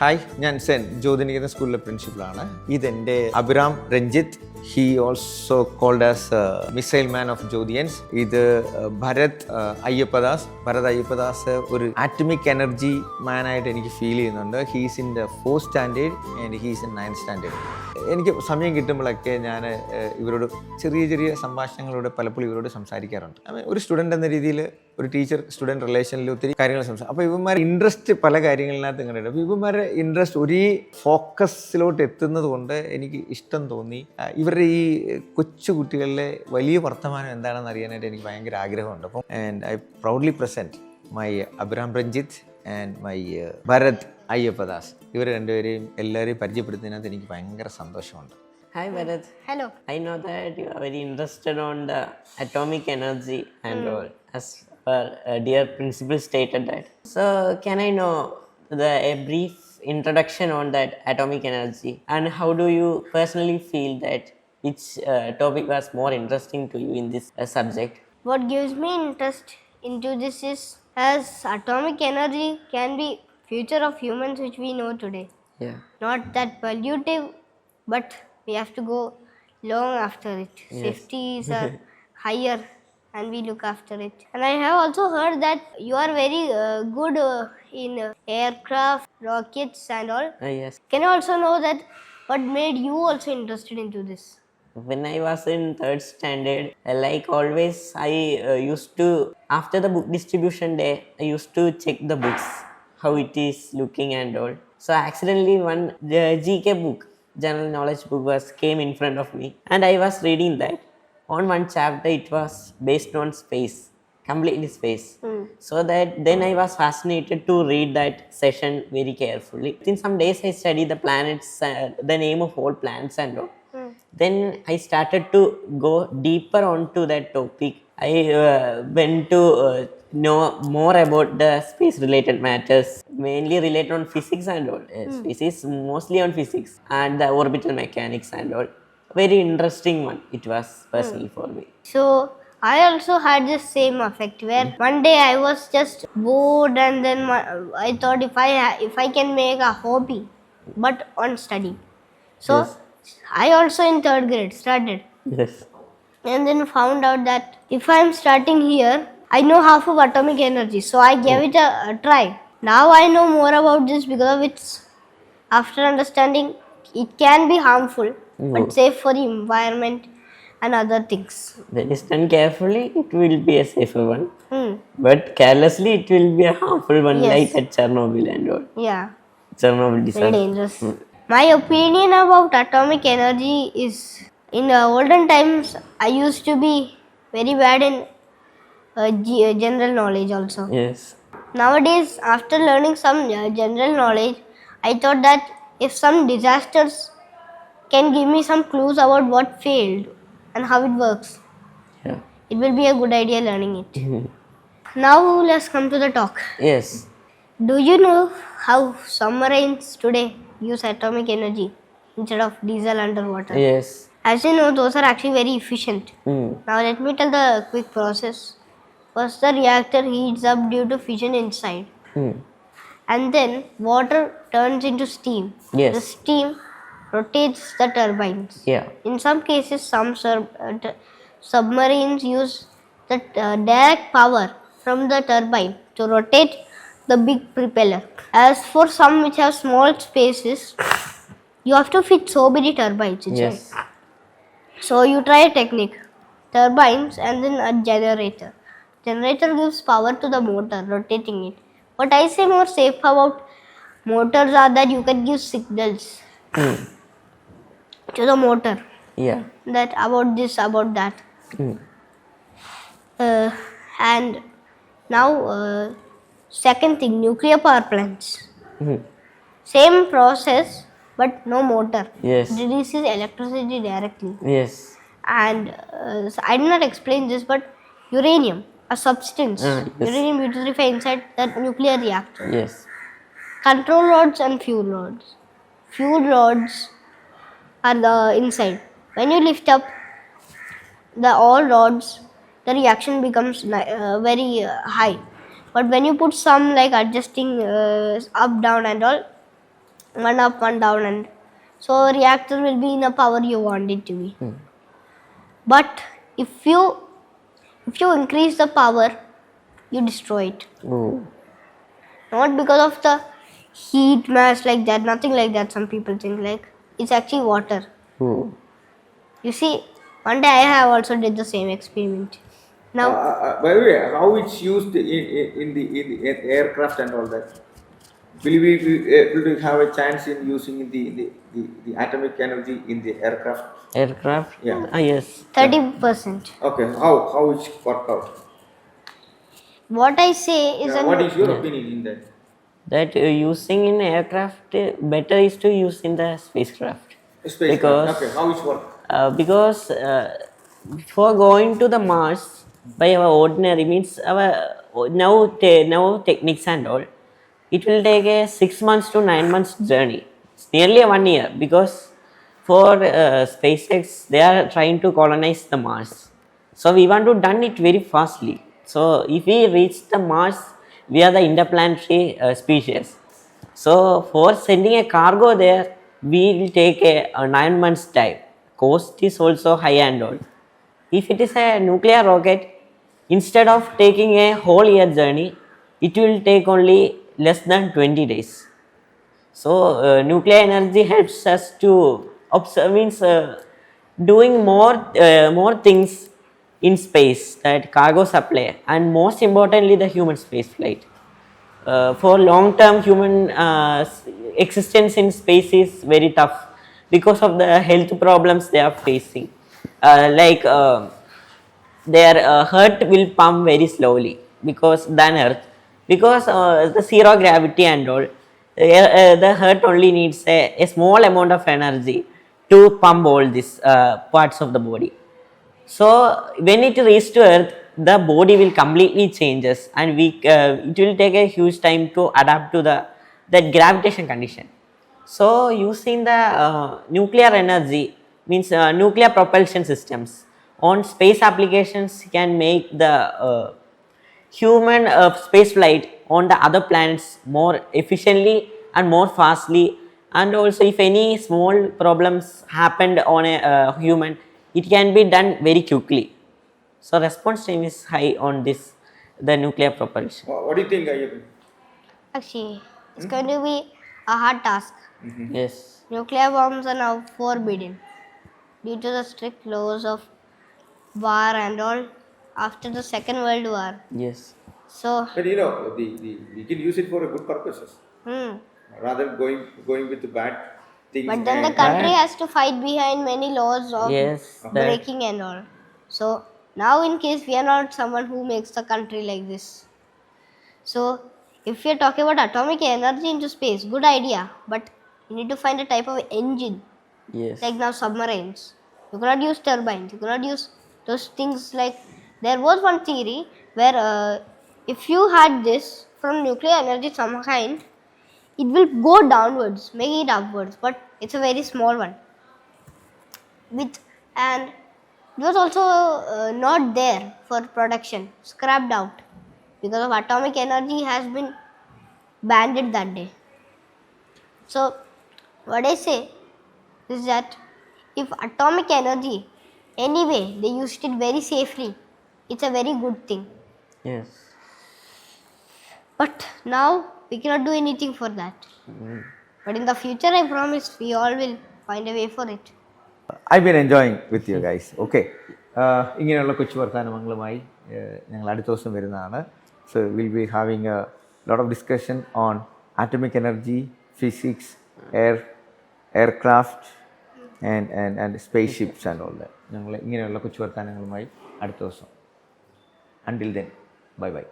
Hi, ഞാൻ സെൻ ജ്യോതിനികേതൻ സ്കൂളിലെ പ്രിൻസിപ്പളാണ്. ഇതെൻ്റെ Abhiram Ranjith. He also called as missile man of Jyothians. ഇത് ഭരത് അയ്യപ്പദാസ് ഒരു ആറ്റമിക് എനർജി മാനായിട്ട് എനിക്ക് ഫീൽ ചെയ്യുന്നുണ്ട്. He's in the 4th standard and he's in 9th standard. എനിക്ക് സമയം കിട്ടുമ്പോഴൊക്കെ ഞാൻ ഇവരോട് ചെറിയ സംഭാഷണങ്ങളോട് പലപ്പോഴും ഇവരോട് സംസാരിക്കാറുണ്ട്. ഒരു സ്റ്റുഡൻ്റ് എന്ന രീതിയിൽ ഒരു ടീച്ചർ സ്റ്റുഡൻറ് റിലേഷനിൽ ഒത്തിരി കാര്യങ്ങൾ സംസാരിക്കും. അപ്പോൾ ഇവന്മാർ ഇൻട്രസ്റ്റ് പല കാര്യങ്ങളിനകത്ത് ഇങ്ങനെ. അപ്പോൾ ഇവന്മാരുടെ ഇൻട്രസ്റ്റ് ഒരേ ഫോക്കസിലോട്ട് എത്തുന്നത് കൊണ്ട് എനിക്ക് ഇഷ്ടം തോന്നി. ഇവരുടെ ഈ കൊച്ചു കുട്ടികളിലെ വലിയ വർത്തമാനം എന്താണെന്ന് അറിയാനായിട്ട് എനിക്ക് ഭയങ്കര ആഗ്രഹമുണ്ട്. അപ്പം and I proudly present my Abhiram Ranjith and my Bharath Ayyappadas. ഇവർ രണ്ടുപേരെയും എല്ലാവരെയും പരിചയപ്പെടുത്തുന്നതിനകത്ത് എനിക്ക് ഭയങ്കര സന്തോഷമുണ്ട്. Hi Bharat. Hello. I know that you are very interested on the atomic energy and all, as our dear principal stated that. So can I know a brief introduction on that atomic energy, and how do you personally feel that which topic was more interesting to you in this subject? What gives me interest into this is as atomic energy can be future of humans which we know today. Yeah. Not that pollutive, but we have to go long after it. Yes. Safeties are higher and we look after it. And I have also heard that you are very good in aircraft, rockets and all. Yes. Can you also know that what made you also interested into this? When I was in 3rd standard, like always, I used to, after the book distribution day, I used to check the books, how it is looking and all. So accidentally one GK book, general knowledge book, came in front of me, and I was reading that. On one chapter it was based on space, completely space. So that then I was fascinated to read that session very carefully. In some days I studied the planets, the name of all planets and all. Then I started to go deeper onto that topic. I went to know more about the space related matters, mainly related on physics and all. Physics, mostly on physics and the orbital mechanics and all. Very interesting one it was personally for me. So I also had the same effect where one day I was just bored, and then I thought if I can make a hobby but on study. So Yes. I also in 3rd grade started, Yes. and then found out that if I am starting here, I know half of atomic energy, so I gave it a try. Now I know more about this because of its, after understanding it can be harmful but safe for the environment and other things. When it's done carefully, it will be a safer one. But carelessly, it will be a harmful one, Yes. like at Chernobyl and all. Yeah, Chernobyl very disaster. dangerous. My opinion about atomic energy is, in the olden times I used to be very bad in general knowledge also. Yes. Nowadays, after learning some general knowledge, I thought that if some disasters can give me some clues about what failed and how it works, Yeah. it will be a good idea learning it. Now let's come to the talk. Yes. Do you know how submarines today use atomic energy instead of diesel underwater? Yes. As you know, those are actually very efficient. Mm. Now let me tell the quick process. First, the reactor heats up due to fission inside, Mm. and then water turns into steam. Yes. The steam rotates the turbines. Yeah. In some cases, some submarines use the direct power from the turbine to rotate the big propeller. As for some which have small spaces, you have to fit so many turbines inside. Yes. So you try a technique, turbines and then a generator. Generator gives power to the motor, rotating it. What I say more safe about motors are that you can give signals to the motor, Yeah. that about this, about that. And now second thing, nuclear power plants. Same process but no motor. Yes. It releases electricity directly. Yes. And so I did not explain this, but uranium, a substance, Yes. uranium utilized inside the nuclear reactor. Yes. Control rods and fuel rods. Fuel rods are the inside. When you lift up the all rods, the reaction becomes very high. But when you put some like adjusting up, down and all, one up, one down, and so reactor will be in a power you want it to be. But if you increase the power, you destroy it. Oh. Not because of the heat mass like that, nothing like that. Some people think like it's actually water. Oh. You see, one day I have also did the same experiment. Now, By the way, how it's used in the aircraft and all that? Will we be able to have a chance in using the atomic energy in the aircraft? Aircraft? Yeah. Yes. 30%. Okay, how it's worked out? What I say is Yeah, what is your opinion in that? That using in aircraft better is to use in the spacecraft. Spacecraft. Because Okay, how it's work? because for going to the Mars by our ordinary means our now techniques and all, it will take a 6 months to 9 months journey. It's nearly a 1 year because for SpaceX they are trying to colonize the Mars. So we want to done it very fastly. So if we reach the Mars, we are the interplanetary species. So for sending a cargo there, we will take a 9 months time. Cost is also high and all. If it is a nuclear rocket, instead of taking a whole year journey, it will take only less than 20 days. So nuclear energy helps us to observe means doing more things in space, that cargo supply, and most importantly the human space flight. For long term human existence in space is very tough because of the health problems they are facing. Like their heart will pump very slowly because than earth, because the zero gravity and all, the heart only needs a small amount of energy to pump all these parts of the body. So when it reaches to earth, the body will completely changes, and we it will take a huge time to adapt to the that gravitation condition. So using the nuclear energy means nuclear propulsion systems on space applications can make the human space flight on the other planets more efficiently and more fastly. And also if any small problems happened on a human, it can be done very quickly. So response time is high on this, the nuclear propulsion. What do you think, Ayyappan? actually, it's going to be a hard task. Yes. Nuclear bombs are now forbidden due to the strict laws of war and all after the Second World War. Yes. So, But you know, we can use it for a good purposes rather than going with the bad things. but then the and- country has to fight behind many laws of Yes. That, breaking and all. So now, in case we are not someone who makes the country like this. So if we are talking about atomic energy into space, good idea. But you need to find a type of engine. yes. Like now submarines, you cannot use turbines, you cannot use those things. Like there was one theory where if you had this from nuclear energy some kind, it will go downwards, make it upwards, but it's a very small one. And it was also not there for production, scrapped out because of atomic energy has been banned that day. So what I say is that if atomic energy, anyway, they used it very safely, it's a very good thing. Yes. But now we cannot do anything for that. But in the future, I promise we all will find a way for it. I've been enjoying with you guys. Okay. ഇങ്ങനെയുള്ള കൊച്ചു വർത്തമാനങ്ങളുമായി ഞങ്ങൾ അടുത്ത ദിവസം വരുന്നതാണ്. So we'll be having a lot of discussion on atomic energy, physics, aircraft and spaceships and all that. ഞങ്ങൾ ഇങ്ങനെയുള്ള കൊച്ചു വർത്തമാനങ്ങളുമായി അടുത്ത ദിവസം. Until then, bye bye.